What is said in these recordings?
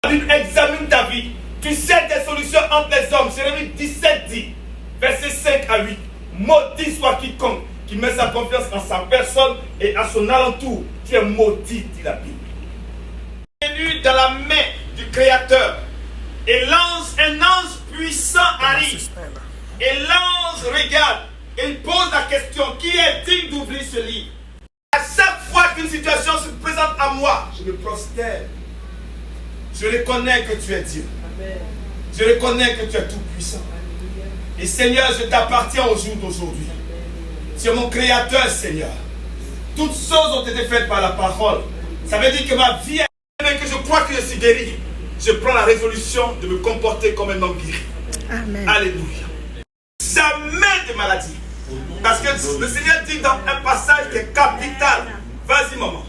La Bible examine ta vie. Tu sais des solutions entre les hommes. Jérémie 17 dit, versets 5 à 8. Maudit soit quiconque qui met sa confiance en sa personne et à son alentour. Tu es maudit, dit la Bible. Venu dans la main du Créateur. Et un ange puissant arrive. Et l'ange regarde. Et il pose la question, qui est digne d'ouvrir ce livre? À chaque fois qu'une situation se présente à moi, je me prosterne. Je reconnais que tu es Dieu. Amen. Je reconnais que tu es tout puissant. Et Seigneur, je t'appartiens au jour d'aujourd'hui. Tu es mon créateur, Seigneur. Toutes choses ont été faites par la parole. Ça veut dire que ma vie est, même que je crois que je suis guéri. Je prends la résolution de me comporter comme un homme guéri. Amen. Alléluia. Jamais de maladie. Parce que le Seigneur dit dans un passage qui est capital. Vas-y, maman.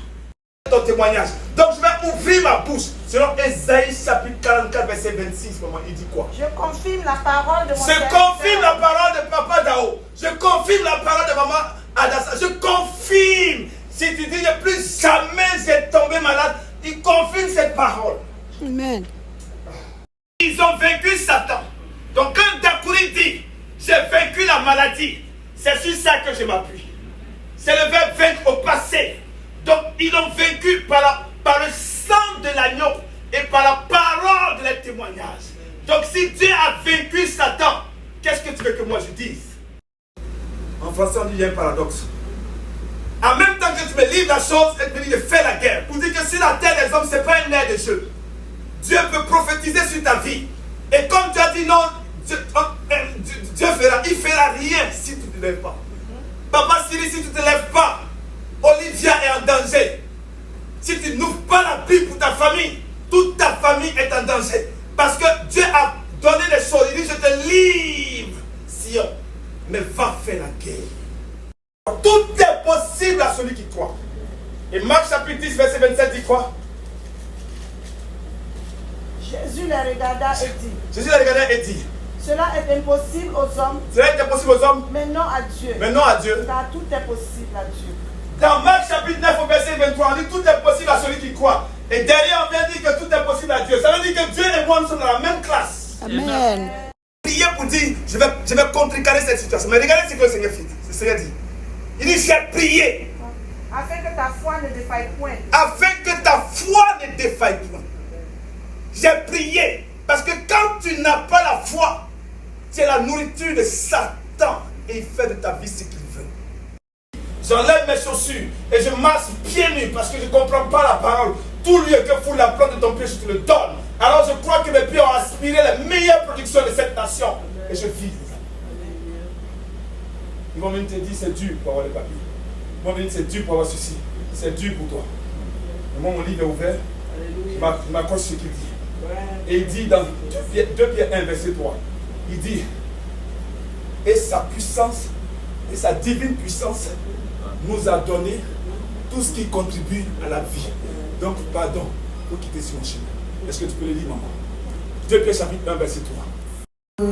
Ton témoignage. Donc je vais ouvrir ma bouche. Selon Ésaïe chapitre 44, verset 26, maman, il dit quoi? Je confirme la parole de mon Je confirme la parole de papa Dao. Je confirme la parole de maman Adassa. Je confirme. Si tu dis que plus jamais j'ai tombé malade, il confirme cette parole. Amen. Ils ont vaincu Satan. Donc quand Dakouri dit, j'ai vaincu la maladie, c'est sur ça que je m'appuie. C'est le verbe vaincre au passé. Donc ils l'ont vaincu par le sang de l'agneau et par la parole de leur témoignage. Donc si Dieu a vaincu Satan, qu'est-ce que tu veux que moi je dise? En français on dit il y a un paradoxe. En même temps que tu me livres la chose, et tu me dis de faire la guerre. Pour dire que si la terre des hommes, ce n'est pas un air de jeu. Dieu peut prophétiser sur ta vie. Et comme tu as dit non, Dieu fera, il ne fera rien si tu ne te lèves pas. Papa Siri, si tu ne te lèves pas, Olivia est en danger. Si tu n'ouvres pas la Bible pour ta famille, toute ta famille est en danger. Parce que Dieu a donné les choses. Il dit, je te livre, Sion, mais va faire la guerre. Tout est possible à celui qui croit. Et Marc chapitre 10, verset 27 dit quoi? Jésus les regarda et dit. Jésus les regarda et dit. Cela est impossible aux hommes. Cela est impossible aux hommes. Mais non à Dieu. Mais non à Dieu. Car tout est possible à Dieu. Dans Marc chapitre 9 au verset 23, on dit tout est possible à celui qui croit. Et derrière on vient dire que tout est possible à Dieu. Ça veut dire que Dieu et moi nous sommes dans la même classe. Amen. Priez pour dire, je vais contrecarrer cette situation. Mais regardez ce que le Seigneur fait. Le Seigneur dit. Il dit, j'ai prié. Afin que ta foi ne défaille point. Afin que ta foi ne défaille point. J'ai prié. Parce que quand tu n'as pas la foi, c'est la nourriture de Satan. Et il fait de ta vie ce qu'il veut. J'enlève mes chaussures et je marche pieds nus parce que je ne comprends pas la parole. Tout lieu que fout la plante de ton pied, je te le donne. Alors je crois que mes pieds ont aspiré les meilleures productions de cette nation. Et je vis. Ils vont venir te dire c'est dur pour avoir les papiers. Ils vont venir te dire c'est dur pour avoir ceci. C'est dur pour toi. Mais moi mon livre est ouvert. Je m'accroche sur ce qu'il dit. Et il dit dans 2 Pierre 1 verset 3. Il dit et sa puissance et sa divine puissance nous a donné tout ce qui contribue à la vie. Donc pardon pour quitter sur mon chemin. Est-ce que tu peux le lire maman? 2 Pierre chapitre 1 verset 3.